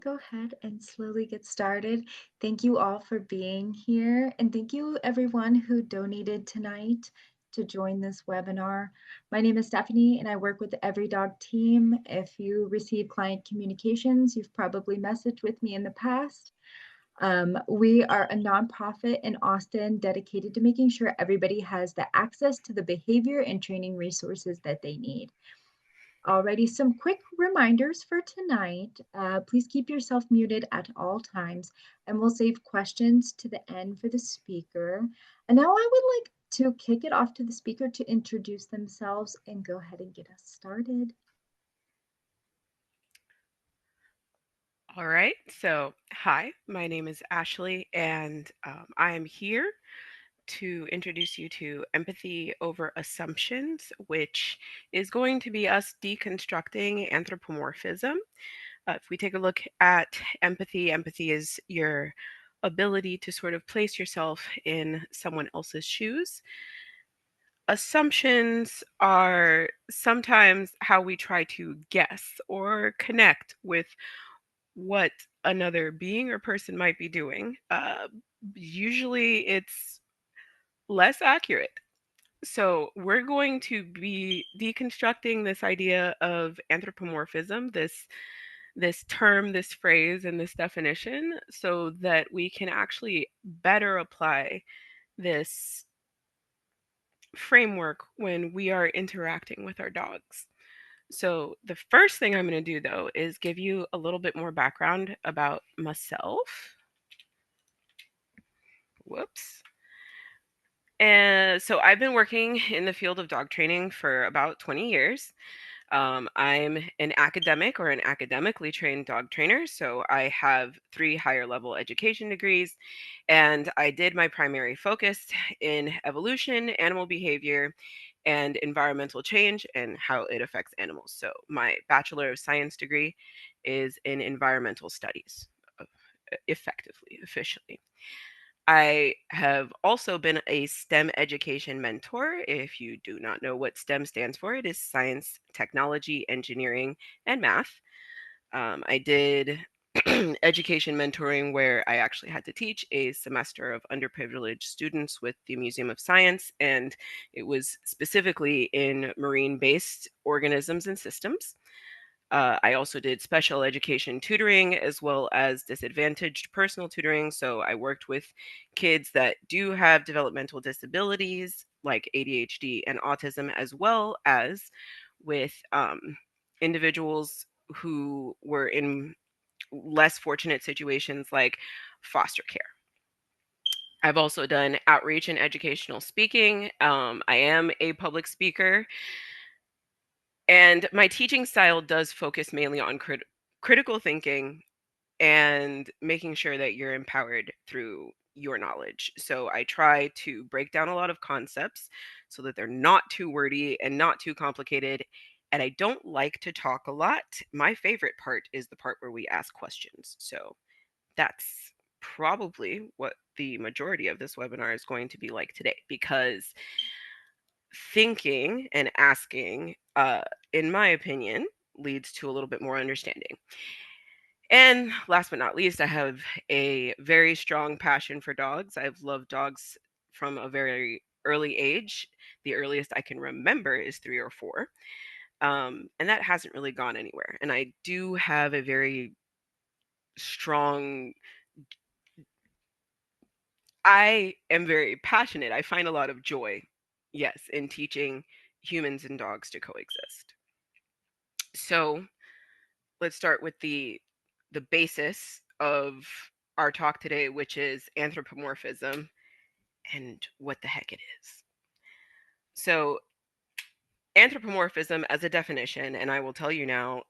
Go ahead and slowly get started. Thank you all for being here, and thank you everyone who donated tonight to join this webinar. My name is Stephanie, and I work with the Every Dog team. If you receive client communications, you've probably messaged with me in the past. We are a nonprofit in Austin dedicated to making sure everybody has the access to the behavior and training resources that they need. Alrighty, some quick reminders for tonight. Please keep yourself muted at all times, and we'll save questions to the end for the speaker. And now I would like to kick it off to the speaker to introduce themselves and go ahead and get us started. All right. So, hi, my name is Ashley, and I am here to introduce you to empathy over assumptions, which is going to be us deconstructing anthropomorphism. If we take a look at empathy, empathy is your ability to sort of place yourself in someone else's shoes. Assumptions are sometimes how we try to guess or connect with what another being or person might be doing. Usually it's less accurate. So, we're going to be deconstructing this idea of anthropomorphism, this term, this phrase, and this definition, so that we can actually better apply this framework when we are interacting with our dogs. So, the first thing I'm going to do though is give you a little bit more background about myself. Whoops. And so I've been working in the field of dog training for about 20 years. I'm an academic or an academically trained dog trainer. So I have 3 higher level education degrees, and I did my primary focus in evolution, animal behavior, and environmental change and how it affects animals. So my Bachelor of Science degree is in environmental studies, uh, effectively, officially. I have also been a STEM education mentor. If you do not know what STEM stands for, it is science, technology, engineering, and math. I did education mentoring where I actually had to teach a semester of underprivileged students with the Museum of Science, and it was specifically in marine based organisms and systems. I also did special education tutoring as well as disadvantaged personal tutoring. So I worked with kids that do have developmental disabilities like ADHD and autism, as well as with individuals who were in less fortunate situations like foster care. I've also done outreach and educational speaking. I am a public speaker, and my teaching style does focus mainly on critical thinking and making sure that you're empowered through your knowledge. So I try to break down a lot of concepts so that they're not too wordy and not too complicated. And I don't like to talk a lot. My favorite part is the part where we ask questions. So that's probably what the majority of this webinar is going to be like today, because thinking and asking, in my opinion, leads to a little bit more understanding. And last but not least, I have a very strong passion for dogs. I've loved dogs from a very early age. The earliest I can remember is 3 or 4. And that hasn't really gone anywhere. And I do have a very strong, I am very passionate. I find a lot of joy, yes, in teaching humans and dogs to coexist. So let's start with the basis of our talk today, which is anthropomorphism and what the heck it is. So, anthropomorphism as a definition, and I will tell you now,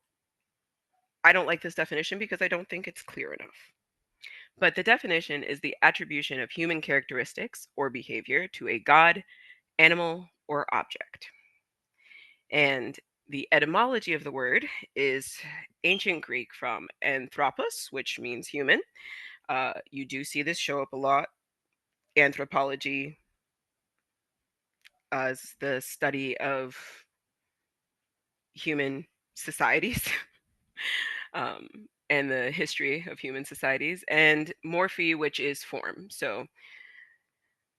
I don't like this definition because I don't think it's clear enough. But the definition is the attribution of human characteristics or behavior to a god, animal, or object. And the etymology of the word is ancient Greek from anthropos, which means human. You do see this show up a lot. Anthropology as the study of human societies. um, and the history of human societies, and morphe, which is form. So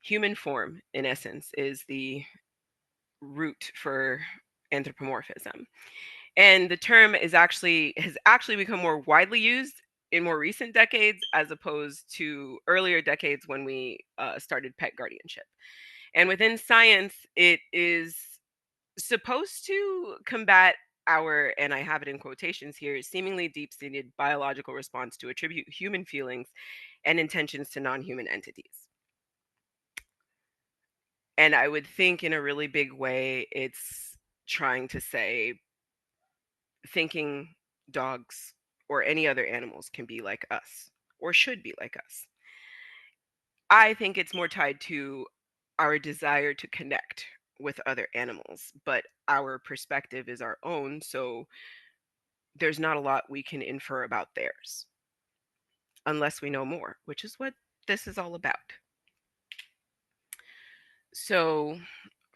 human form, in essence, is the root for anthropomorphism. And the term has actually become more widely used in more recent decades as opposed to earlier decades when we started pet guardianship. And within science, it is supposed to combat our, and I have it in quotations here, seemingly deep seated biological response to attribute human feelings and intentions to non human entities. And I would think in a really big way, it's trying to say thinking dogs or any other animals can be like us or should be like us. I think it's more tied to our desire to connect with other animals, but our perspective is our own. So there's not a lot we can infer about theirs unless we know more, which is what this is all about. So,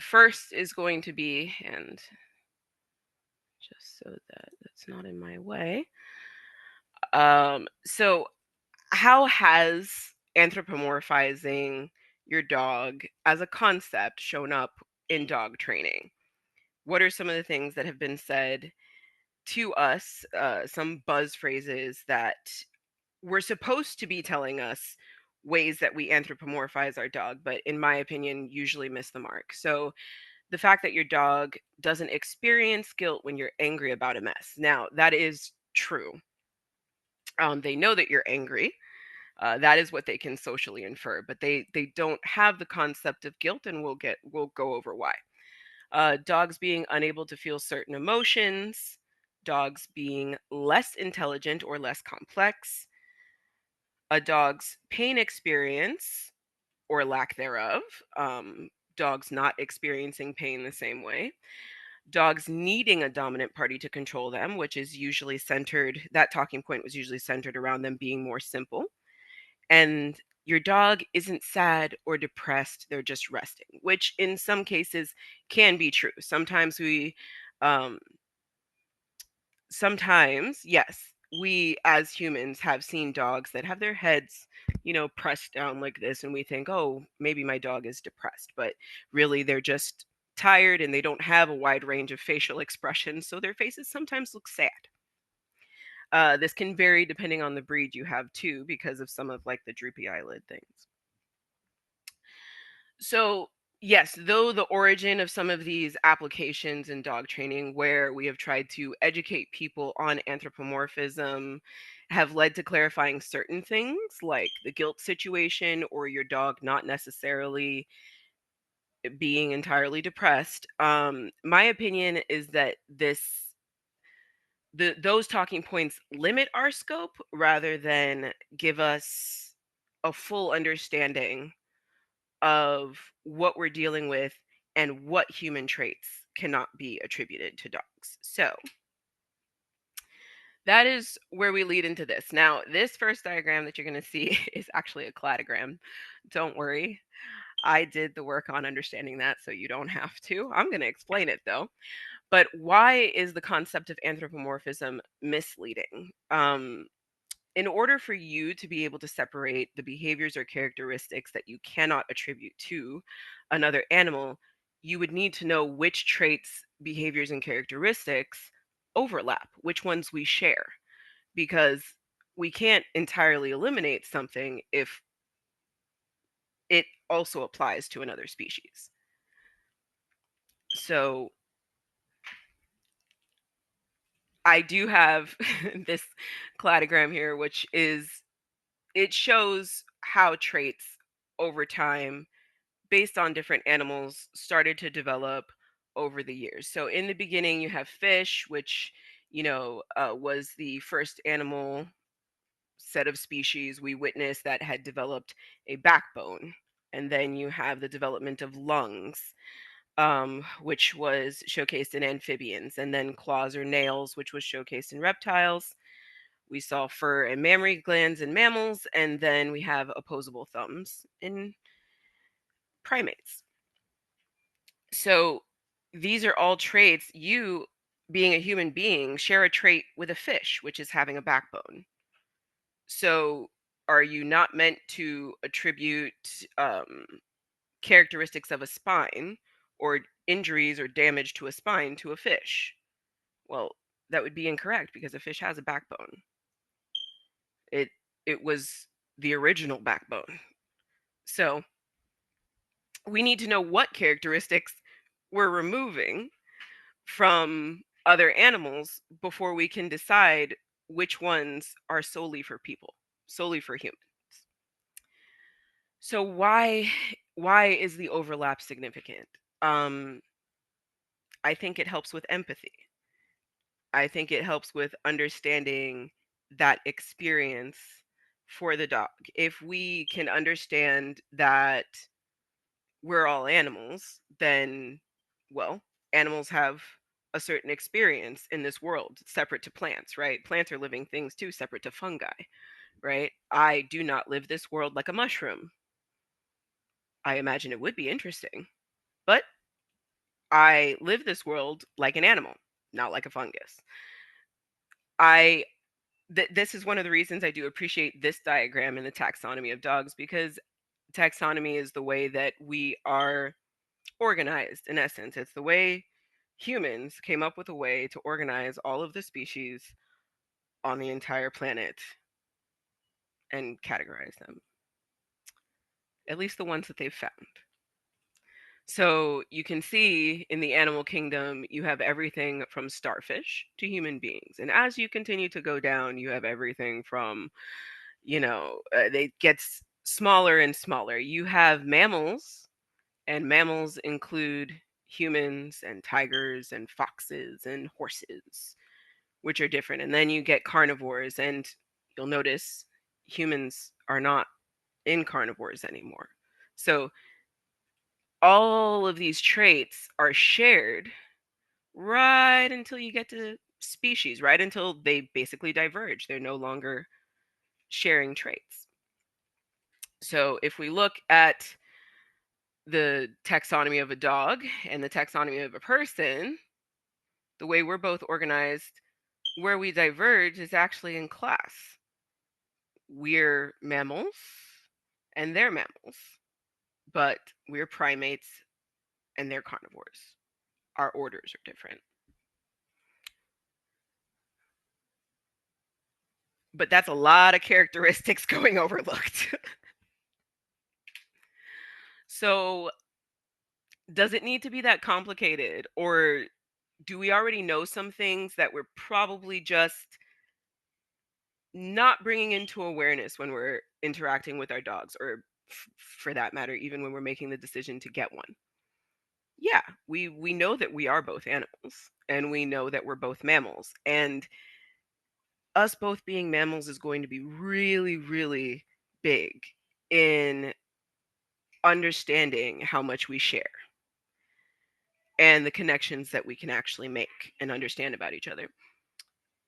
first is going to be, and just so that that's not in my way. So how has anthropomorphizing your dog as a concept shown up in dog training? What are some of the things that have been said to us, some buzz phrases that were supposed to be telling us ways that we anthropomorphize our dog, but in my opinion, usually miss the mark? So, the fact that your dog doesn't experience guilt when you're angry about a mess. Now, that is true. They know that you're angry. That is what they can socially infer, but they don't have the concept of guilt, and we'll go over why. Dogs being unable to feel certain emotions, dogs being less intelligent or less complex, a dog's pain experience or lack thereof, um, dogs not experiencing pain the same way, dogs needing a dominant party to control them, which is usually centered, that talking point was usually centered around them being more simple. And your dog isn't sad or depressed, they're just resting, which in some cases can be true. Um sometimes, yes, we as humans have seen dogs that have their heads, pressed down like this, and we think, oh, maybe my dog is depressed, but really they're just tired and they don't have a wide range of facial expressions, so their faces sometimes look sad. This can vary depending on the breed you have too, because of some of like the droopy eyelid things. So, yes, though the origin of some of these applications in dog training, where we have tried to educate people on anthropomorphism, have led to clarifying certain things like the guilt situation or your dog not necessarily being entirely depressed. My opinion is that those talking points limit our scope rather than give us a full understanding of what we're dealing with and what human traits cannot be attributed to dogs. So that is where we lead into this. Now, this first diagram that you're going to see is actually a cladogram. Don't worry. I did the work on understanding that, so you don't have to. I'm going to explain it though. But why is the concept of anthropomorphism misleading? In order for you to be able to separate the behaviors or characteristics that you cannot attribute to another animal, you would need to know which traits, behaviors, and characteristics overlap, which ones we share, because we can't entirely eliminate something if it also applies to another species. So I do have this cladogram here, which is, it shows how traits over time based on different animals started to develop over the years. So in the beginning, you have fish, which was the first animal set of species we witnessed that had developed a backbone. And then you have the development of lungs, which was showcased in amphibians, and then claws or nails, which was showcased in reptiles. We saw fur and mammary glands in mammals, and then we have opposable thumbs in primates. So these are all traits. You being a human being, share a trait with a fish, which is having a backbone. So, are you not meant to attribute characteristics of a spine or injuries or damage to a spine to a fish? Well, that would be incorrect because a fish has a backbone. It it was the original backbone. So, we need to know what characteristics we're removing from other animals before we can decide which ones are solely for people, solely for humans. So why is the overlap significant? Um I think it helps with empathy. I think it helps with understanding that experience for the dog. If we can understand that we're all animals, then, well, animals have a certain experience in this world separate to plants, right? Plants are living things too, separate to fungi, right? I do not live this world like a mushroom. I imagine it would be interesting, but I live this world like an animal, not like a fungus. I this is one of the reasons I do appreciate this diagram in the taxonomy of dogs, because taxonomy is the way that we are organized. In essence, it's the way humans came up with a way to organize all of the species on the entire planet and categorize them, at least the ones that they've found. So you can see in the animal kingdom, you have everything from starfish to human beings. And as you continue to go down, you have everything from, it gets smaller and smaller. You have mammals, and mammals include humans and tigers and foxes and horses, which are different. And then you get carnivores, and you'll notice humans are not in carnivores anymore. So all of these traits are shared right until you get to species, right until they basically diverge. They're no longer sharing traits. So if we look at the taxonomy of a dog and the taxonomy of a person, the way we're both organized, where we diverge is actually in class. We're mammals and they're mammals, but we're primates and they're carnivores. Our orders are different. But that's a lot of characteristics going overlooked. So, does it need to be that complicated? Or do we already know some things that we're probably just not bringing into awareness when we're interacting with our dogs, or for that matter, even when we're making the decision to get one? Yeah, we know that we are both animals and we know that we're both mammals. And us both being mammals is going to be really, really big in understanding how much we share and the connections that we can actually make and understand about each other.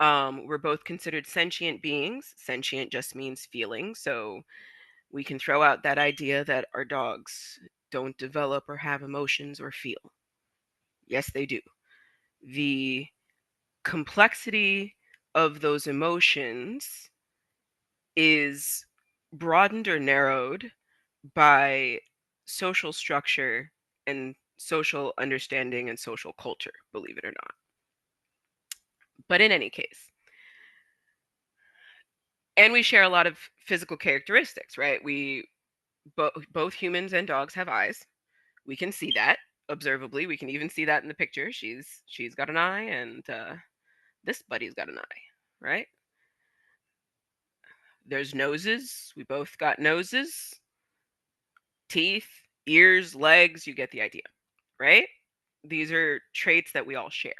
We're both considered sentient beings. Sentient just means feeling. So we can throw out that idea that our dogs don't develop or have emotions or feel. Yes, they do. The complexity of those emotions is broadened or narrowed by social structure and social understanding and social culture, believe it or not. But in any case, and we share a lot of physical characteristics, right? Both humans and dogs have eyes. We can see that observably. We can even see that in the picture. She's got an eye, and this buddy's got an eye, right? There's noses. We both got noses, teeth, ears, legs. You get the idea, right? These are traits that we all share.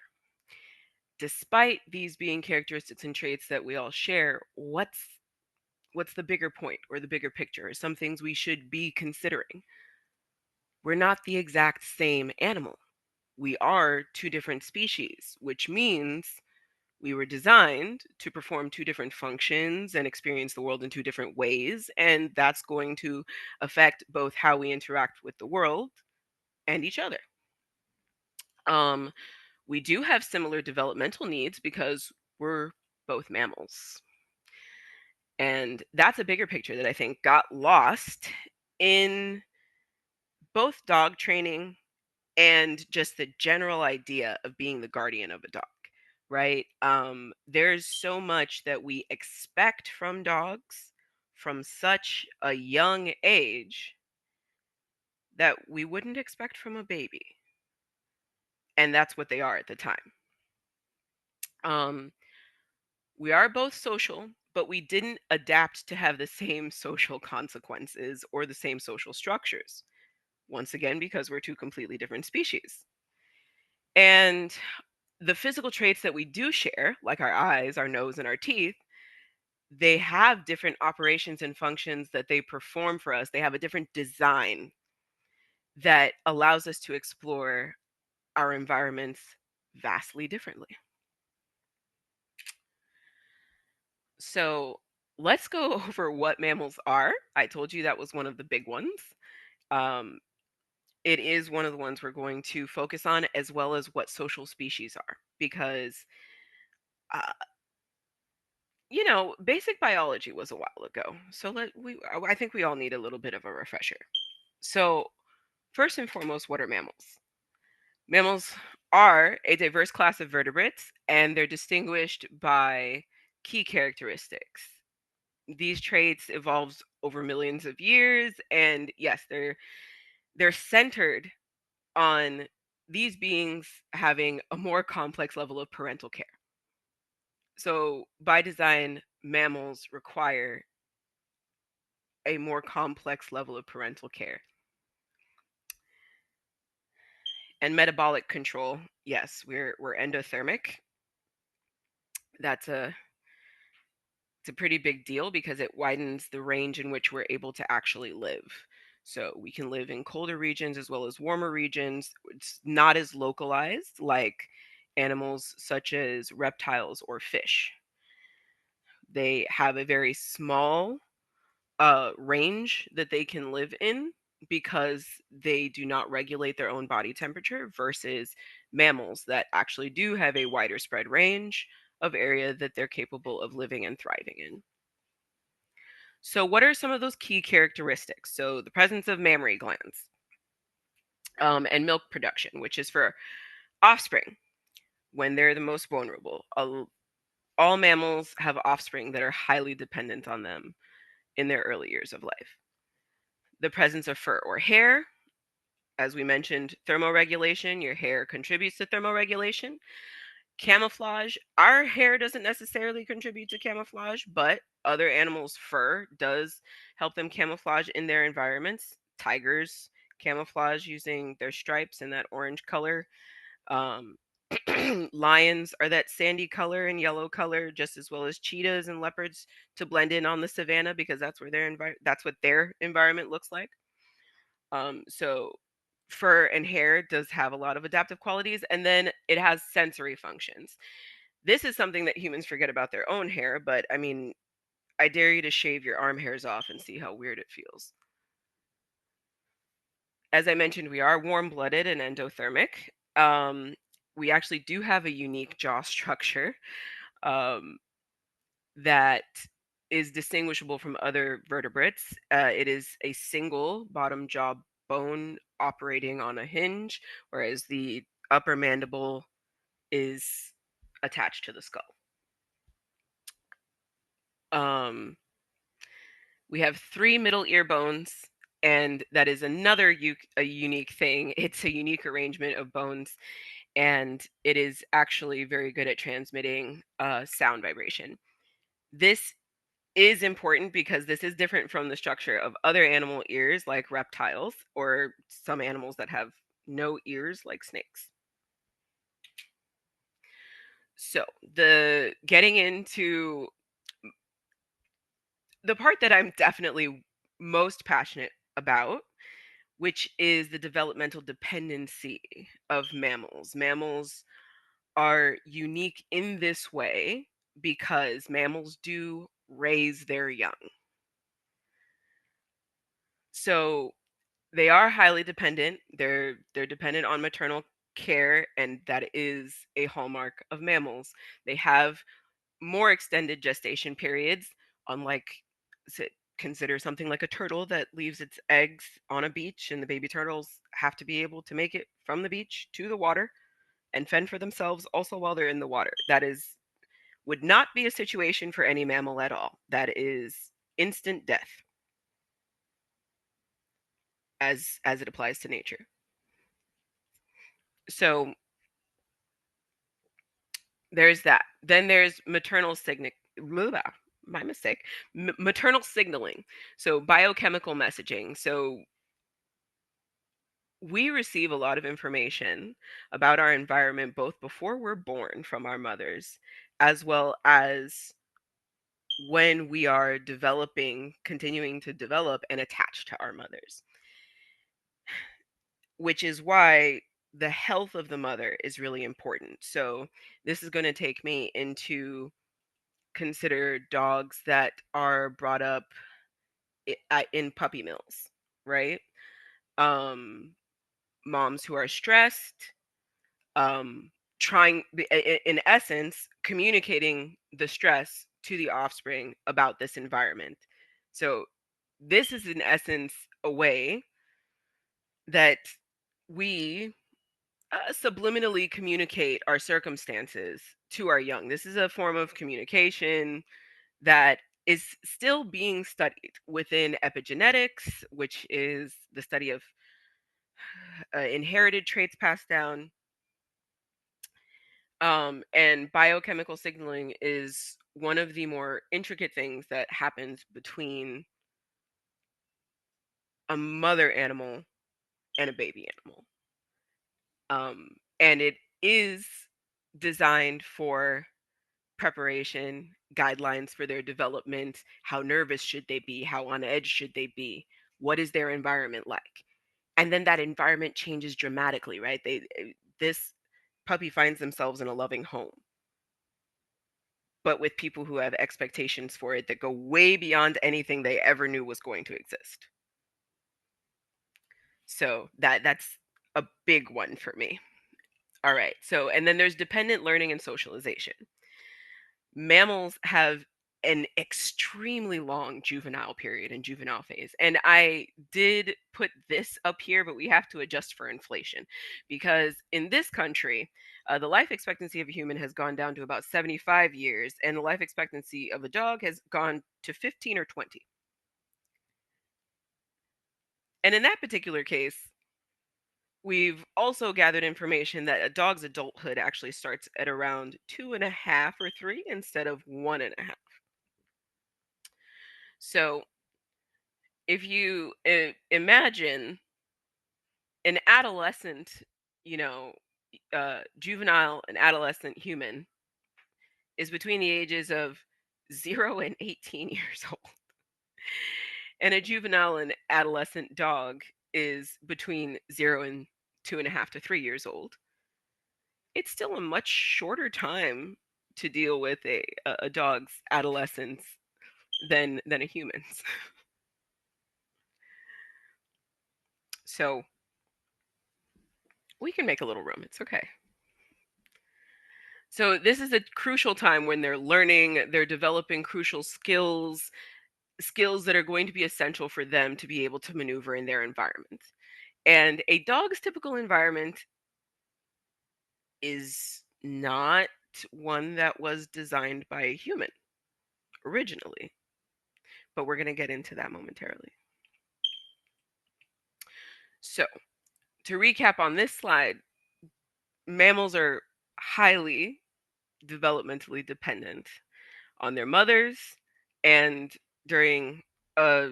Despite these being characteristics and traits that we all share, what's the bigger point or the bigger picture, or some things we should be considering? We're not the exact same animal. We are two different species, which means we were designed to perform two different functions and experience the world in two different ways. And that's going to affect both how we interact with the world and each other. Um, We do have similar developmental needs because we're both mammals. And that's a bigger picture that I think got lost in both dog training and just the general idea of being the guardian of a dog, right? There's so much that we expect from dogs from such a young age that we wouldn't expect from a baby. And that's what they are at the time. Um, we are both social, but we didn't adapt to have the same social consequences or the same social structures. Once again, because we're two completely different species. And the physical traits that we do share, like our eyes, our nose, and our teeth, they have different operations and functions that they perform for us. They have a different design that allows us to explore our environments vastly differently. So let's go over what mammals are. I told you that was one of the big ones. Um, it is one of the ones we're going to focus on, as well as what social species are, because uh, basic biology was a while ago. So I think we all need a little bit of a refresher. So, first and foremost, what are mammals? Mammals are a diverse class of vertebrates, and they're distinguished by key characteristics. These traits evolved over millions of years, and yes, they're centered on these beings having a more complex level of parental care. So, by design, mammals require a more complex level of parental care. And metabolic control, yes, we're endothermic. That's a it's a pretty big deal because it widens the range in which we're able to actually live. So we can live in colder regions as well as warmer regions. It's not as localized like animals such as reptiles or fish. They have a very small range that they can live in because they do not regulate their own body temperature versus mammals that actually do have a wider spread range of area that they're capable of living and thriving in. So, what are some of those key characteristics? So, the presence of mammary glands and milk production, which is for offspring when they're the most vulnerable. All mammals have offspring that are highly dependent on them in their early years of life. The presence of fur or hair, as we mentioned, thermoregulation, your hair contributes to thermoregulation. Camouflage, our hair doesn't necessarily contribute to camouflage, but other animals' fur does help them camouflage in their environments. Tigers camouflage using their stripes and that orange color. Um, lions are that sandy color and yellow color, just as well as cheetahs and leopards to blend in on the savannah because that's what their environment looks like. So fur and hair does have a lot of adaptive qualities, and then it has sensory functions. This is something that humans forget about their own hair, but I mean, I dare you to shave your arm hairs off and see how weird it feels. As I mentioned, we are warm-blooded and endothermic. Um, we actually do have a unique jaw structure um, that is distinguishable from other vertebrates. It is a single bottom jaw bone operating on a hinge, whereas the upper mandible is attached to the skull. Um, we have three middle ear bones, and that is another a unique thing. It's a unique arrangement of bones, and it is actually very good at transmitting sound vibration. This is important because this is different from the structure of other animal ears like reptiles or some animals that have no ears like snakes. So, the getting into the part that I'm definitely most passionate about, which is the developmental dependency of mammals. Mammals are unique in this way because mammals do raise their young. So, they are highly dependent. They're dependent on maternal care, and that is a hallmark of mammals. They have more extended gestation periods, unlike consider something like a turtle that leaves its eggs on a beach, and the baby turtles have to be able to make it from the beach to the water and fend for themselves also while they're in the water. That is would not be a situation for any mammal at all. That is instant death as it applies to nature. So there's that. Then there's maternal signaling. My mistake. Maternal signaling. So biochemical messaging. So we receive a lot of information about our environment both before we're born from our mothers, as well as when we are developing, continuing to develop and attach to our mothers, which is why the health of the mother is really important. So this is going to take me into consider dogs that are brought up in puppy mills, right? Um, Moms who are stressed, um, trying, in essence, communicating the stress to the offspring about this environment. So this is, in essence, a way that we subliminally communicate our circumstances to our young. This is a form of communication that is still being studied within epigenetics, which is the study of inherited traits passed down. And biochemical signaling is one of the more intricate things that happens between a mother animal and a baby animal. And it is designed for preparation, guidelines for their development, how nervous should they be, how on edge should they be, what is their environment like? And then that environment changes dramatically, right? This puppy finds themselves in a loving home, but with people who have expectations for it that go way beyond anything they ever knew was going to exist. So that's a big one for me. All right. So and then there's dependent learning and socialization. Mammals have an extremely long juvenile period and juvenile phase. And I did put this up here, but we have to adjust for inflation because in this country, the life expectancy of a human has gone down to about 75 years, and the life expectancy of a dog has gone to 15 or 20. And in that particular case, we've also gathered information that a dog's adulthood actually starts at around 2.5 or 3 instead of 1.5. So if you imagine an adolescent, you know, juvenile and adolescent human is between the ages of 0 and 18 years old, and a juvenile and adolescent dog is between 0 and 2.5 to 3 years old. It's still a much shorter time to deal with a dog's adolescence than a human's. So we can make a little room. It's okay. So this is a crucial time when they're learning, they're developing crucial skills that are going to be essential for them to be able to maneuver in their environment. And a dog's typical environment is not one that was designed by a human originally, but we're going to get into that momentarily. So, to recap on this slide, mammals are highly developmentally dependent on their mothers and during uh,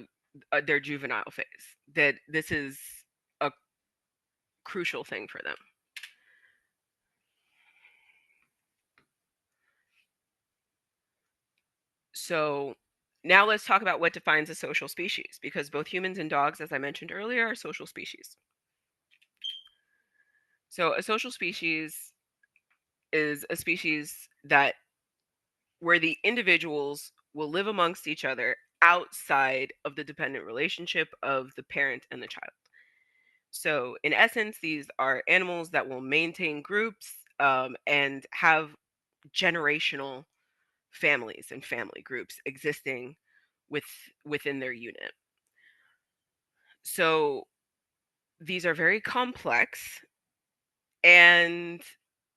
their juvenile phase. That this is a crucial thing for them. So now let's talk about what defines a social species, because both humans and dogs, as I mentioned earlier, are social species. So a social species is a species that where the individuals will live amongst each other outside of the dependent relationship of the parent and the child. So, in essence, these are animals that will maintain groups and have generational families and family groups existing with within their unit. So, these are very complex, and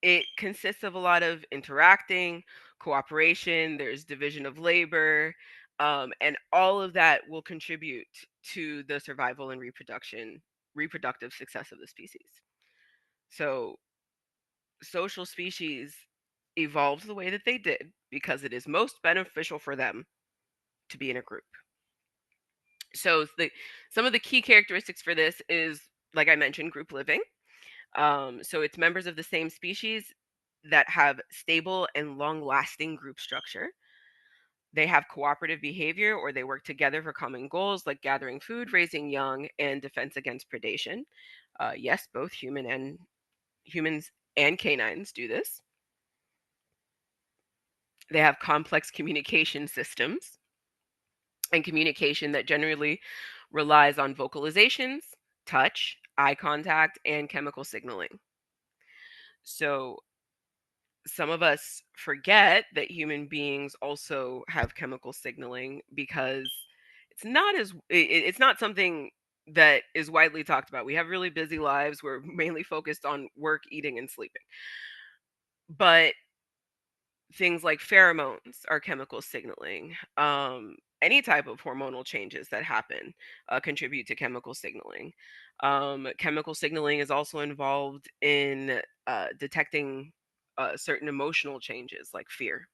it consists of a lot of interacting, cooperation, there's division of labor, and all of that will contribute to the survival and reproductive success of the species. So social species evolved the way that they did because it is most beneficial for them to be in a group. So some of the key characteristics for this is, like I mentioned, group living. So it's members of the same species that have stable and long-lasting group structure. They have cooperative behavior, or they work together for common goals like gathering food, raising young, and defense against predation. Yes, both humans and canines do this. They have complex communication systems and communication that generally relies on vocalizations, touch, eye contact, and chemical signaling. So some of us forget that human beings also have chemical signaling because it's not something that is widely talked about. We have really busy lives. We're mainly focused on work, eating, and sleeping. But things like pheromones are chemical signaling. Any type of hormonal changes that happen contribute to chemical signaling. Chemical signaling is also involved in detecting certain emotional changes like fear.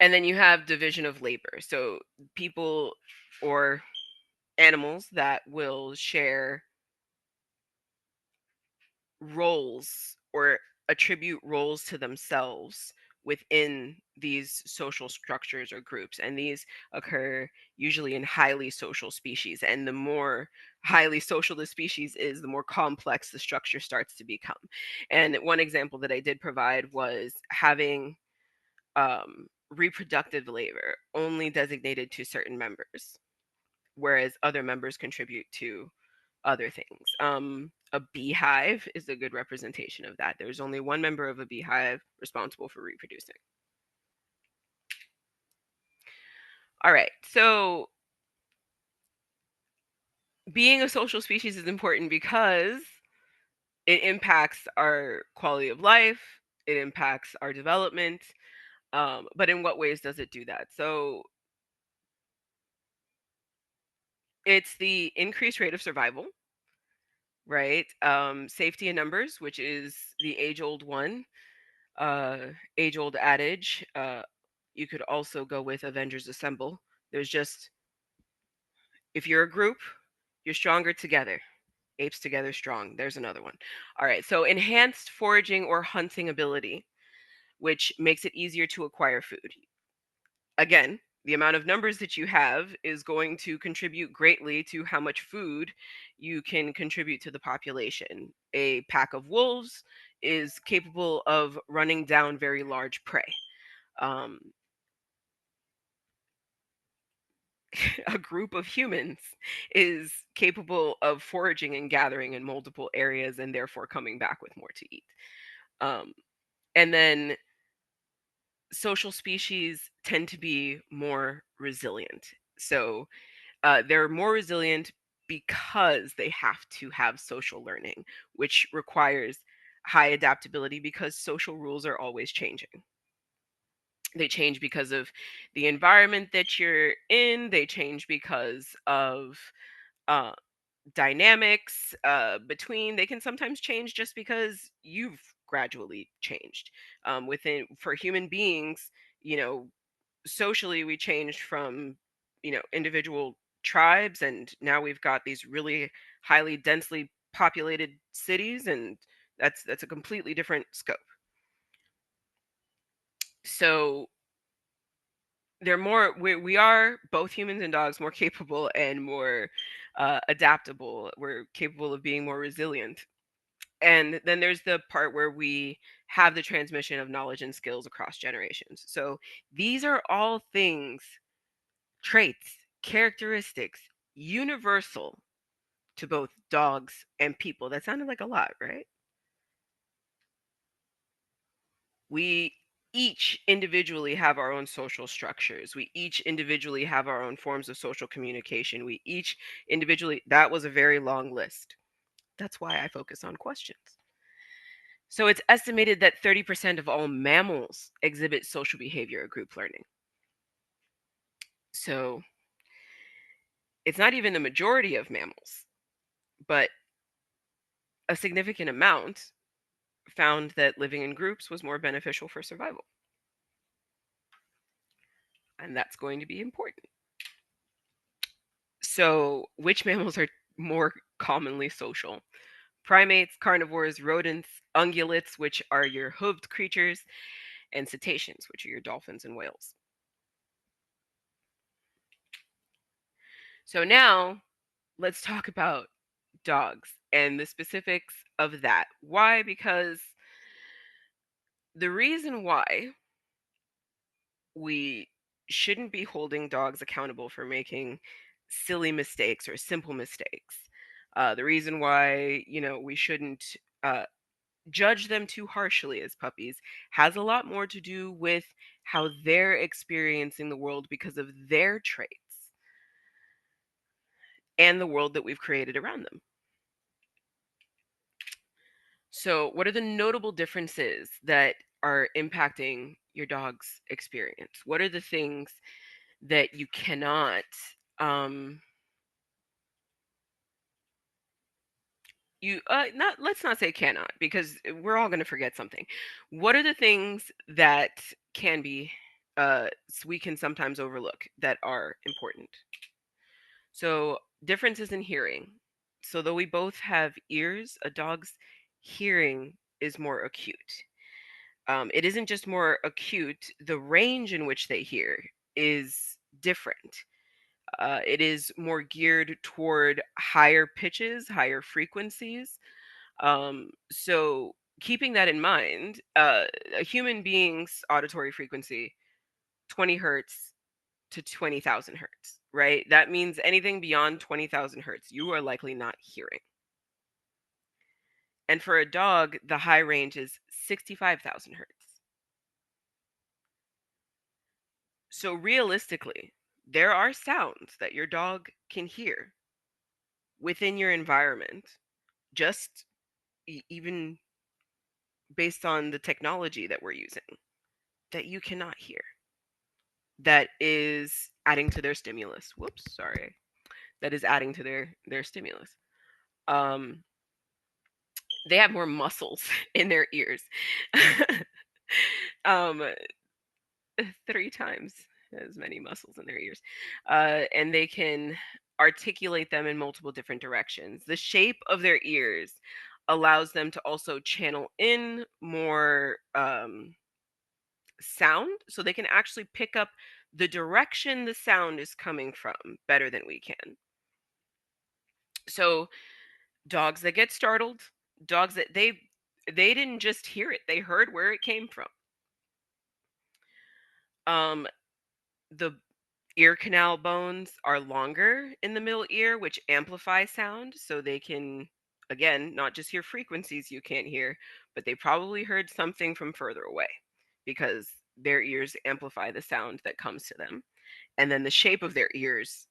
And then you have division of labor. So people or animals that will share roles or attribute roles to themselves within these social structures or groups, and these occur usually in highly social species, and the more highly social the species is, the more complex the structure starts to become. And one example that I did provide was having reproductive labor only designated to certain members, whereas other members contribute to other things. A beehive is a good representation of that. There's only one member of a beehive responsible for reproducing. All right. So being a social species is important because it impacts our quality of life, it impacts our development. But in what ways does it do that? So it's the increased rate of survival, right? Safety in numbers, which is the uh, age old adage. You could also go with Avengers Assemble. There's just, if you're a group, you're stronger together. Apes together strong. There's another one. All right. So enhanced foraging or hunting ability, which makes it easier to acquire food. Again, the amount of numbers that you have is going to contribute greatly to how much food you can contribute to the population. A pack of wolves is capable of running down very large prey. Um, a group of humans is capable of foraging and gathering in multiple areas and therefore coming back with more to eat. Um, and then social species tend to be more resilient. So they're more resilient because they have to have social learning, which requires high adaptability because social rules are always changing. They change because of the environment that you're in, they change because of uh, dynamics between, they can sometimes change just because you've gradually changed within. For human beings, you know, socially we changed from, individual tribes, and now we've got these really highly densely populated cities, and that's a completely different scope. So they're more, we are, both humans and dogs, more capable and more adaptable. We're capable of being more resilient. And then there's the part where we have the transmission of knowledge and skills across generations. So these are all things, traits, characteristics, universal to both dogs and people. That sounded like a lot, right? We each individually have our own social structures. We each individually have our own forms of social communication. We each individually, that was a very long list. That's why I focus on questions. So it's estimated that 30% of all mammals exhibit social behavior or group learning. So it's not even the majority of mammals, but a significant amount found that living in groups was more beneficial for survival. And that's going to be important. So, which mammals are more commonly social? Primates, carnivores, rodents, ungulates, which are your hoofed creatures, and cetaceans, which are your dolphins and whales. So, now let's talk about dogs and the specifics of that. Why? Because the reason why we shouldn't be holding dogs accountable for making silly mistakes or simple mistakes. The reason why, we shouldn't uh, judge them too harshly as puppies has a lot more to do with how they're experiencing the world because of their traits and the world that we've created around them. So, what are the notable differences that are impacting your dog's experience? What are the things that you cannot um, not let's not say cannot because we're all going to forget something. What are the things that can be we can sometimes overlook that are important? So differences in hearing. So though we both have ears, a dog's hearing is more acute. It isn't just more acute, the range in which they hear is different. It is more geared toward higher pitches, higher frequencies. So keeping that in mind, a human being's auditory frequency, 20 hertz to 20,000 hertz, right? That means anything beyond 20,000 hertz, you are likely not hearing. And for a dog, the high range is 65,000 hertz. So realistically, there are sounds that your dog can hear within your environment, just even based on the technology that we're using, that you cannot hear. That is adding to their stimulus. Whoops, sorry. That is adding to their stimulus. Um, they have more muscles in their ears. um, 3 times as many muscles in their ears, and they can articulate them in multiple different directions. The shape of their ears allows them to also channel in more sound, so they can actually pick up the direction the sound is coming from better than we can. So dogs that get startled, dogs that they didn't just hear it, they heard where it came from. um the ear canal bones are longer in the middle ear, which amplify sound, so they can, again, not just hear frequencies you can't hear, but they probably heard something from further away because their ears amplify the sound that comes to them. And then the shape of their ears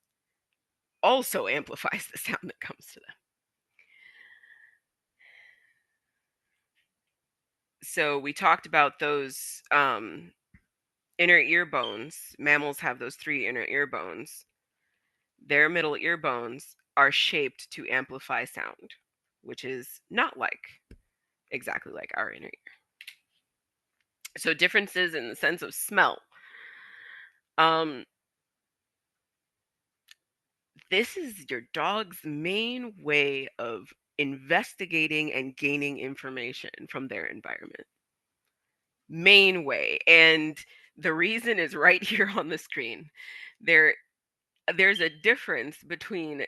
also amplifies the sound that comes to them. So we talked about those inner ear bones. Mammals have those 3 inner ear bones. Their middle ear bones are shaped to amplify sound, which is not like exactly like our inner ear. So differences in the sense of smell. Um, this is your dog's main way of investigating and gaining information from their environment. Main way. And the reason is right here on the screen. There's a difference between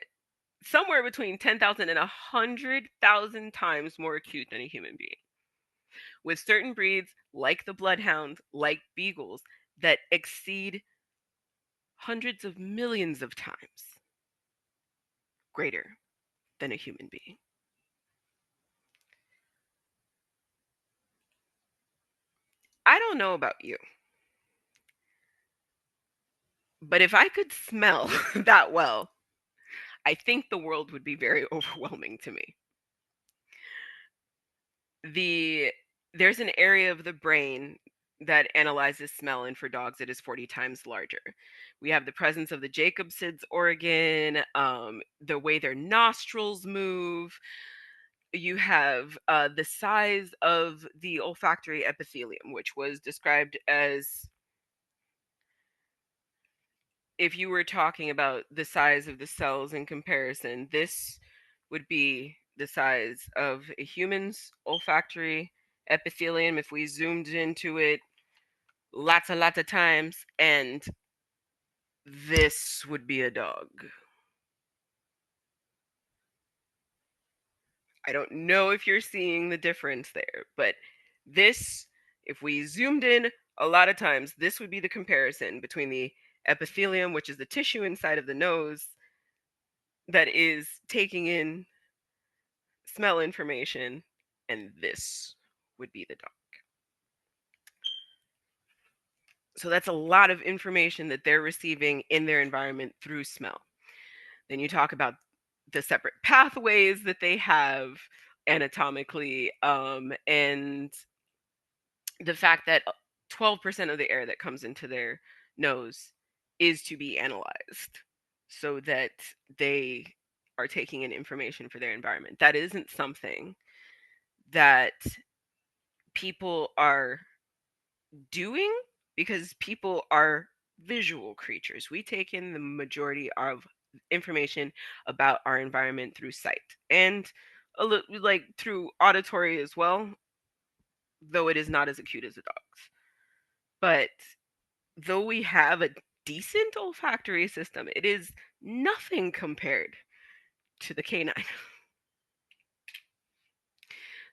somewhere between 10,000 and 100,000 times more acute than a human being. With certain breeds, like the bloodhounds, like beagles, that exceed hundreds of millions of times greater. than a human being. I don't know about you, but if I could smell that well, I think the world would be very overwhelming to me. The There's an area of the brain that analyzes smell, and for dogs it is 40 times larger. We have the presence of the Jacobson's organ, the way their nostrils move. You have the size of the olfactory epithelium, which was described as, if you were talking about the size of the cells in comparison, this would be the size of a human's olfactory epithelium if we zoomed into it lots of times, and this would be a dog. I don't know if you're seeing the difference there, but this, if we zoomed in a lot of times, this would be the comparison between the epithelium, which is the tissue inside of the nose that is taking in smell information, and this would be the dog. So that's a lot of information that they're receiving in their environment through smell. Then you talk about the separate pathways that they have anatomically, and the fact that 12% of the air that comes into their nose is to be analyzed so that they are taking in information for their environment. That isn't something that people are doing because people are visual creatures. We take in the majority of information about our environment through sight and like through auditory as well, though it is not as acute as a dog's. But though we have a decent olfactory system, it is nothing compared to the canine.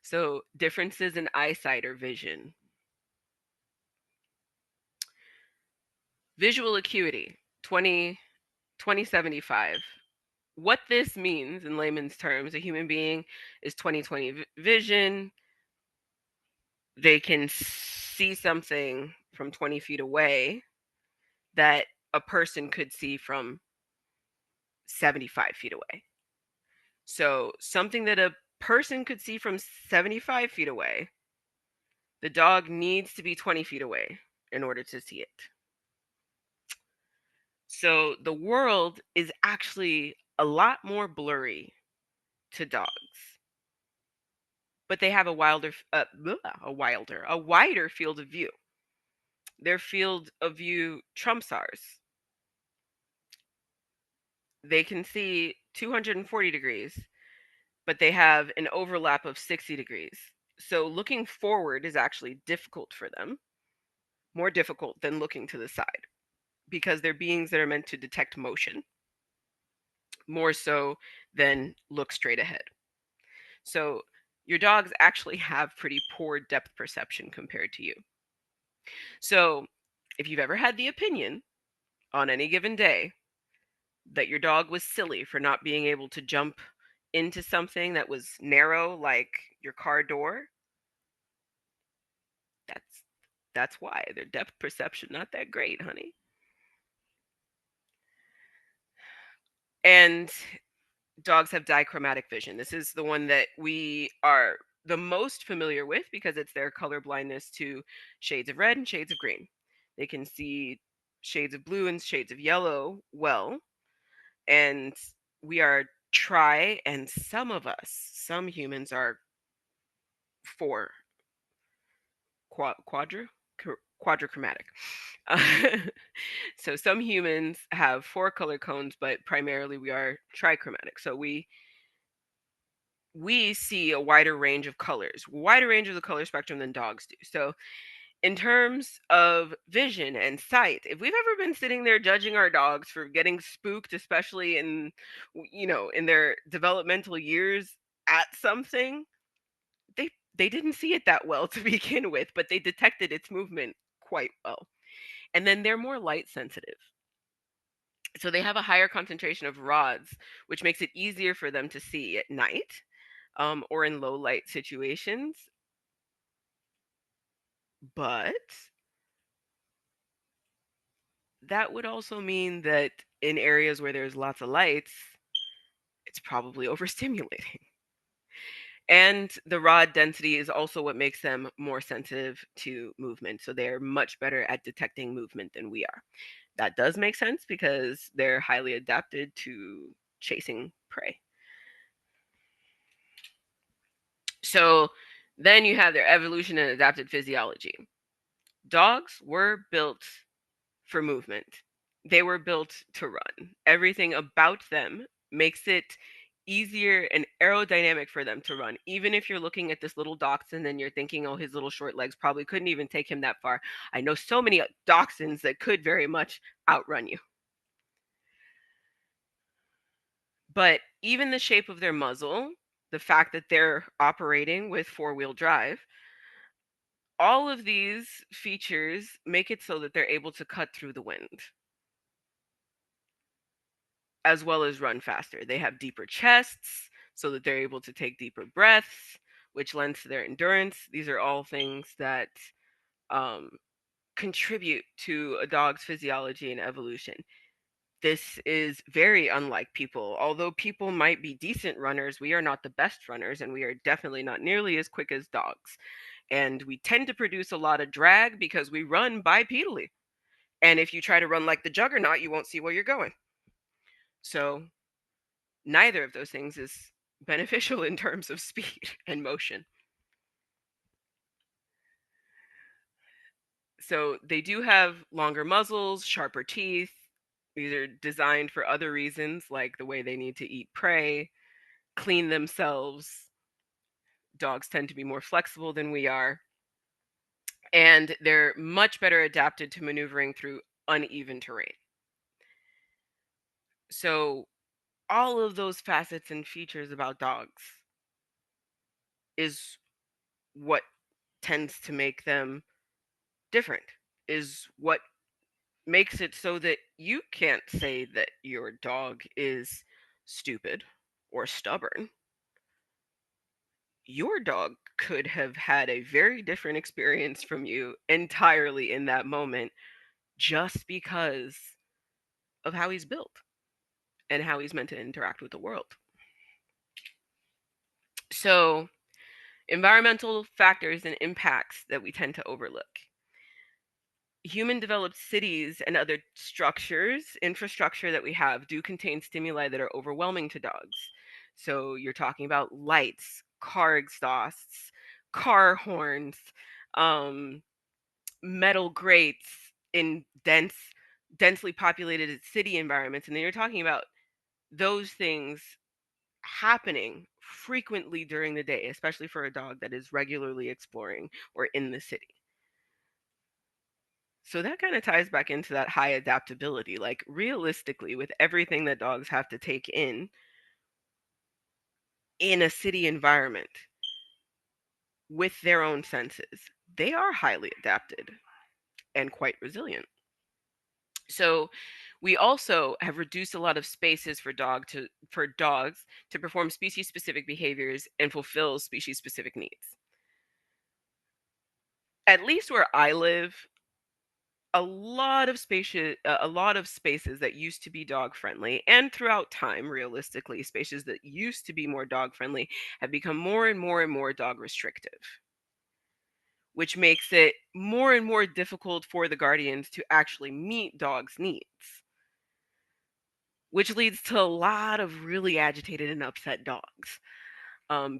So, differences in eyesight or vision. Visual acuity, 20/75. What this means in layman's terms, a human being is 20/20 vision. They can see something from 20 feet away that a person could see from 75 feet away. So, something that a person could see from 75 feet away, the dog needs to be 20 feet away in order to see it. So, the world is actually a lot more blurry to dogs, but they have a wider field of view. Their field of view trumps ours. They can see 240 degrees, but they have an overlap of 60 degrees. So looking forward is actually difficult for them, more difficult than looking to the side, because they're beings that are meant to detect motion more so than look straight ahead. So your dogs actually have pretty poor depth perception compared to you. So if you've ever had the opinion on any given day that your dog was silly for not being able to jump into something that was narrow, like your car door, that's that's why their depth perception not that great, honey. And dogs have dichromatic vision. This is the one that we are the most familiar with because it's their color blindness to shades of red and shades of green. They can see shades of blue and shades of yellow well, and we are tri, and some of us, some humans are four quadrichromatic. Uh, so some humans have four color cones, but primarily we are trichromatic. So we see a wider range of colors, wider range of the color spectrum than dogs do. So in terms of vision and sight, if we've ever been sitting there judging our dogs for getting spooked, especially in in their developmental years at something, they didn't see it that well to begin with, but they detected its movement quite well. And then they're more light sensitive. So they have a higher concentration of rods, which makes it easier for them to see at night, or in low light situations. But that would also mean that in areas where there's lots of lights, it's probably overstimulating. And the rod density is also what makes them more sensitive to movement. So they're much better at detecting movement than we are. That does make sense because they're highly adapted to chasing prey. So then you have their evolution and adapted physiology. Dogs were built for movement. They were built to run. Everything about them makes it easier and aerodynamic for them to run. Even if you're looking at this little dachshund and you're thinking, oh, his little short legs probably couldn't even take him that far. I know so many dachshunds that could very much outrun you. But even the shape of their muzzle, the fact that they're operating with four-wheel drive, all of these features make it so that they're able to cut through the wind as well as run faster. They have deeper chests so that they're able to take deeper breaths, which lends to their endurance. These are all things that um, contribute to a dog's physiology and evolution. This is very unlike people. Although people might be decent runners, we are not the best runners, and we are definitely not nearly as quick as dogs. And we tend to produce a lot of drag because we run bipedally. And if you try to run like the juggernaut, you won't see where you're going. So neither of those things is beneficial in terms of speed and motion. So they do have longer muzzles, sharper teeth. These are designed for other reasons, like the way they need to eat prey, clean themselves. Dogs tend to be more flexible than we are, and they're much better adapted to maneuvering through uneven terrain. So all of those facets and features about dogs is what tends to make them different, is what makes it so that you can't say that your dog is stupid or stubborn. Your dog could have had a very different experience from you entirely in that moment just because of how he's built and how he's meant to interact with the world. So, environmental factors and impacts that we tend to overlook. Human developed cities and other structures, infrastructure that we have, do contain stimuli that are overwhelming to dogs. So you're talking about lights, car exhausts, car horns, um, metal grates in densely populated city environments. And then you're talking about those things happening frequently during the day, especially for a dog that is regularly exploring or in the city. So that kind of ties back into that high adaptability. Like realistically, with everything that dogs have to take in a city environment with their own senses, they are highly adapted and quite resilient. So we also have reduced a lot of spaces for dogs to perform species specific behaviors and fulfill species specific needs. At least where I live, a lot of spaces that used to be dog friendly, and throughout time realistically spaces that used to be more dog friendly have become more and more and more dog restrictive, which makes it more and more difficult for the guardians to actually meet dogs needs, which leads to a lot of really agitated and upset dogs,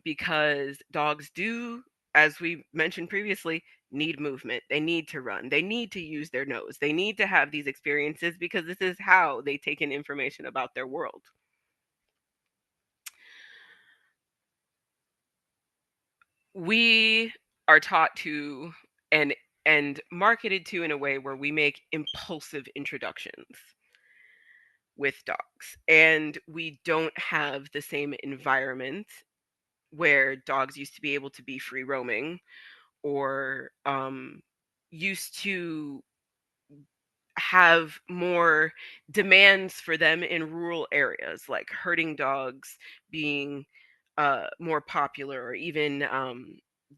because dogs do, as we mentioned previously, need movement. They need to run. They need to use their nose. They need to have these experiences because this is how they take in information about their world. We are taught to and marketed to in a way where we make impulsive introductions with dogs, and we don't have the same environment where dogs used to be able to be free roaming or used to have more demands for them in rural areas, like herding dogs being more popular, or even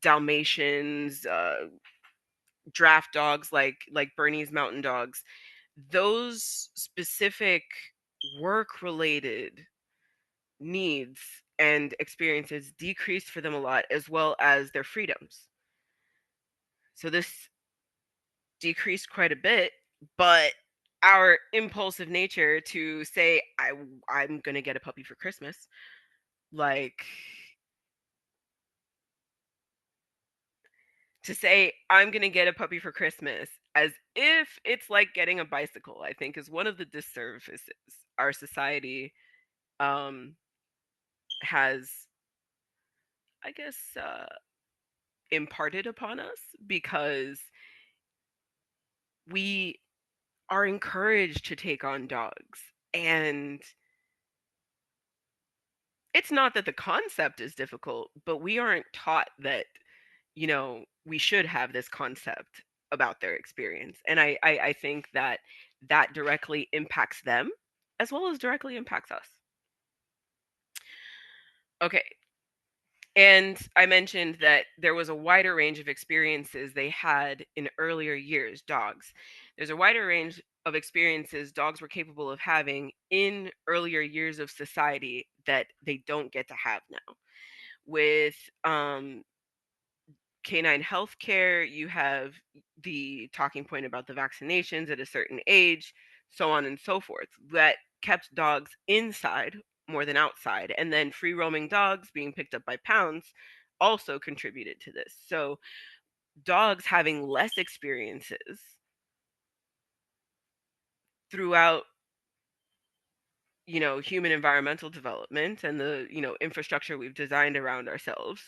Dalmatians, draft dogs like Bernese Mountain Dogs. Those specific work related needs and experiences decreased for them a lot, as well as their freedoms. So this decreased quite a bit, but our impulsive nature to say I'm going to get a puppy for Christmas, like to say I'm going to get a puppy for Christmas as if it's like getting a bicycle, I think is one of the disservices our society um has, I guess, imparted upon us, because we are encouraged to take on dogs. And it's not that the concept is difficult, but we aren't taught that, we should have this concept about their experience. And I think that that directly impacts them as well as directly impacts us. Okay. And I mentioned that there was a wider range of experiences they had in earlier years, dogs. There's a wider range of experiences dogs were capable of having in earlier years of society that they don't get to have now. With canine healthcare, you have the talking point about the vaccinations at a certain age, so on and so forth, that kept dogs inside more than outside. And then free roaming dogs being picked up by pounds also contributed to this. So dogs having less experiences throughout, human environmental development and the, infrastructure we've designed around ourselves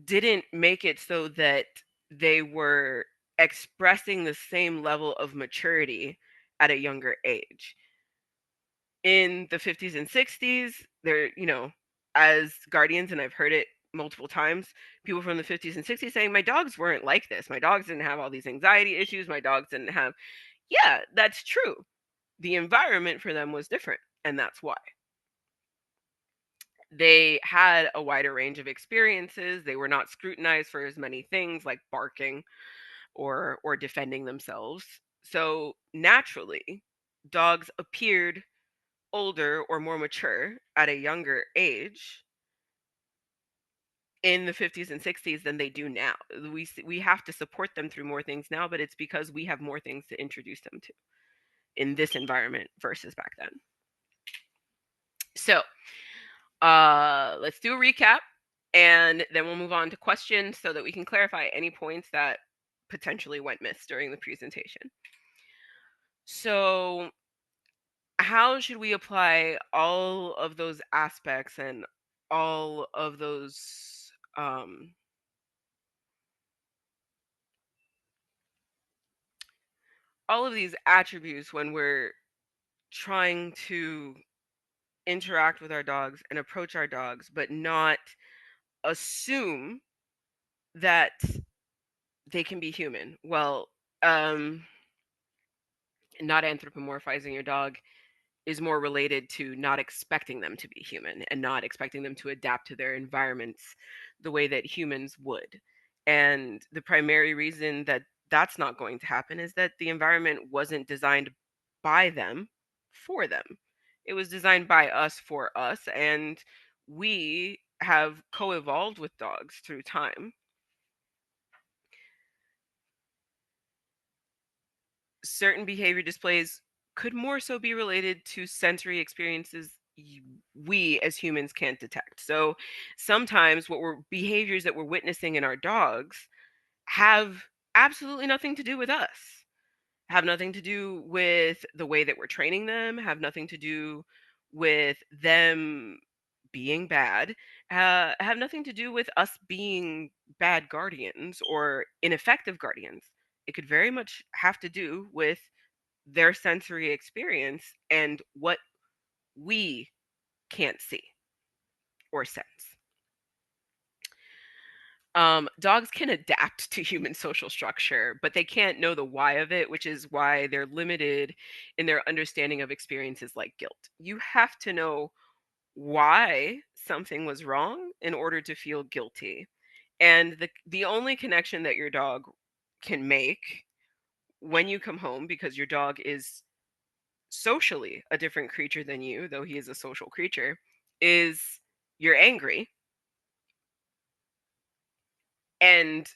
didn't make it so that they were expressing the same level of maturity at a younger age. In the 50s and 60s, they're, as guardians, and I've heard it multiple times, people from the 50s and 60s saying, my dogs weren't like this. My dogs didn't have all these anxiety issues. My dogs didn't have, yeah, that's true. The environment for them was different. And that's why. They had a wider range of experiences. They were not scrutinized for as many things like barking or defending themselves. So naturally, dogs appeared older or more mature at a younger age in the 50s and 60s than they do now. We have to support them through more things now, but it's because we have more things to introduce them to in this environment versus back then. So, let's do a recap, and then we'll move on to questions so that we can clarify any points that potentially went missed during the presentation. So, how should we apply all of those aspects and all of those all of these attributes when we're trying to interact with our dogs and approach our dogs, but not assume that they can be human? Well, um, not anthropomorphizing your dog is more related to not expecting them to be human and not expecting them to adapt to their environments the way that humans would. And the primary reason that that's not going to happen is that the environment wasn't designed by them for them. It was designed by us for us, and we have co evolved with dogs through time. Certain behavior displays could more so be related to sensory experiences we as humans can't detect. So sometimes what we're behaviors that we're witnessing in our dogs have absolutely nothing to do with us, have nothing to do with the way that we're training them, have nothing to do with them being bad, have nothing to do with us being bad guardians or ineffective guardians. It could very much have to do with their sensory experience and what we can't see or sense. Dogs can adapt to human social structure, but they can't know the why of it, which is why they're limited in their understanding of experiences like guilt. You have to know why something was wrong in order to feel guilty. And the only connection that your dog can make when you come home, because your dog is socially a different creature than you, though he is a social creature, is you're angry. And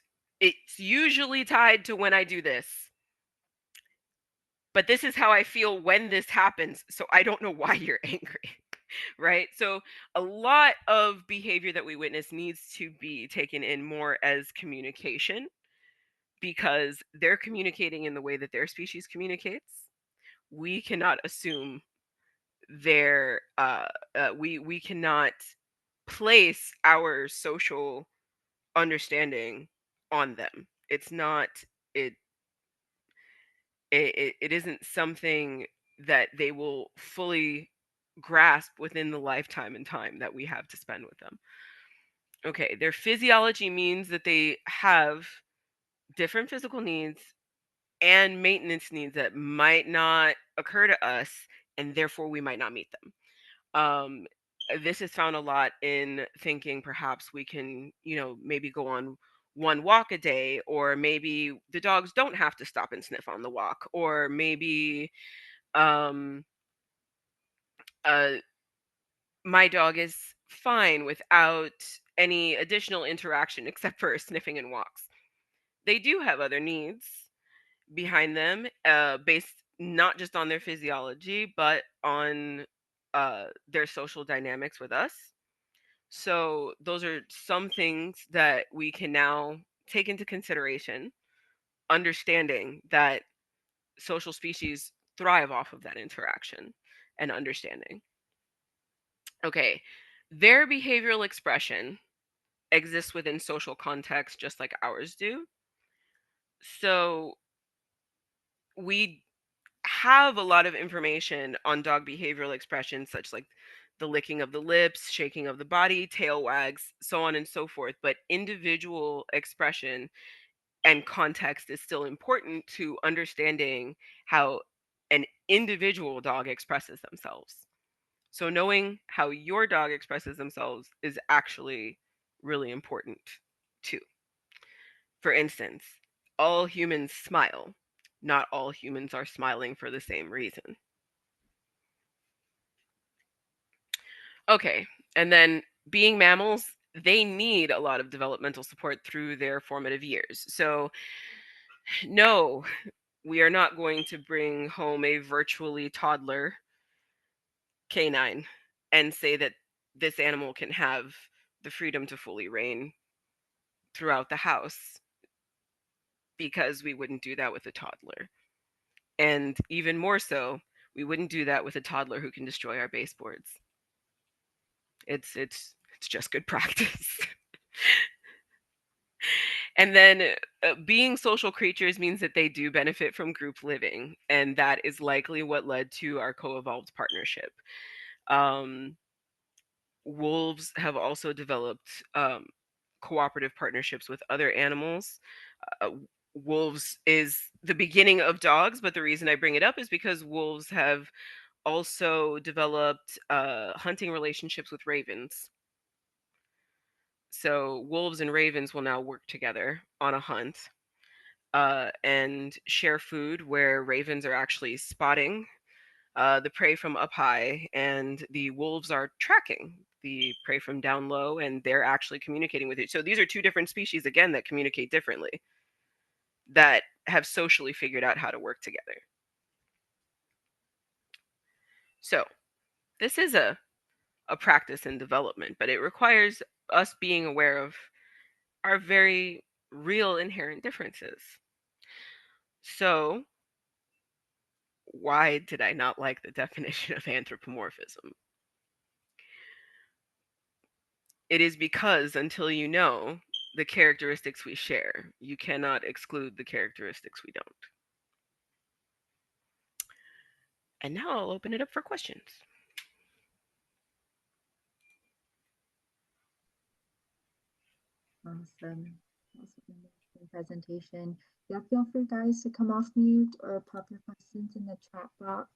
it's usually tied to when I do this. But this is how I feel when this happens. So I don't know why you're angry. Right? So a lot of behavior that we witness needs to be taken in more as communication, because they're communicating in the way that their species communicates. We cannot assume their we cannot place our social understanding on them. It's not it it isn't something that they will fully grasp within the lifetime and time that we have to spend with them. Okay, their physiology means that they have different physical needs and maintenance needs that might not occur to us, and therefore we might not meet them. Um, this is found a lot in thinking perhaps we can, maybe go on one walk a day, or maybe the dogs don't have to stop and sniff on the walk, or maybe um, uh, my dog is fine without any additional interaction except for sniffing and walks. They do have other needs behind them, based not just on their physiology, but on their social dynamics with us. So, those are some things that we can now take into consideration, understanding that social species thrive off of that interaction and understanding. Okay, their behavioral expression exists within social context just like ours do. So, we have a lot of information on dog behavioral expressions, such like the licking of the lips, shaking of the body, tail wags, so on and so forth. But individual expression and context is still important to understanding how an individual dog expresses themselves. So, knowing how your dog expresses themselves is actually really important too. For instance, all humans smile. Not all humans are smiling for the same reason. Okay. And then being mammals, they need a lot of developmental support through their formative years. So, no, we are not going to bring home a virtually toddler canine and say that this animal can have the freedom to fully reign throughout the house, because we wouldn't do that with a toddler. And even more so, we wouldn't do that with a toddler who can destroy our baseboards. It's just good practice. And then being social creatures means that they do benefit from group living, and that is likely what led to our co-evolved partnership. Um, Wolves have also developed cooperative partnerships with other animals. Uh, Wolves is the beginning of dogs, but the reason I bring it up is because wolves have also developed hunting relationships with ravens. So wolves and ravens will now work together on a hunt, and share food, where ravens are actually spotting the prey from up high, and the wolves are tracking the prey from down low, and they're actually communicating with it. So these are two different species, again, that communicate differently, that have socially figured out how to work together. So this is a practice in development, but it requires us being aware of our very real inherent differences. So, why did I not like the definition of anthropomorphism? It is because until you know the characteristics we share, you cannot exclude the characteristics we don't. And now I'll open it up for questions. Awesome. Awesome. Interesting presentation. Yeah, feel free guys to come off mute or pop your questions in the chat box.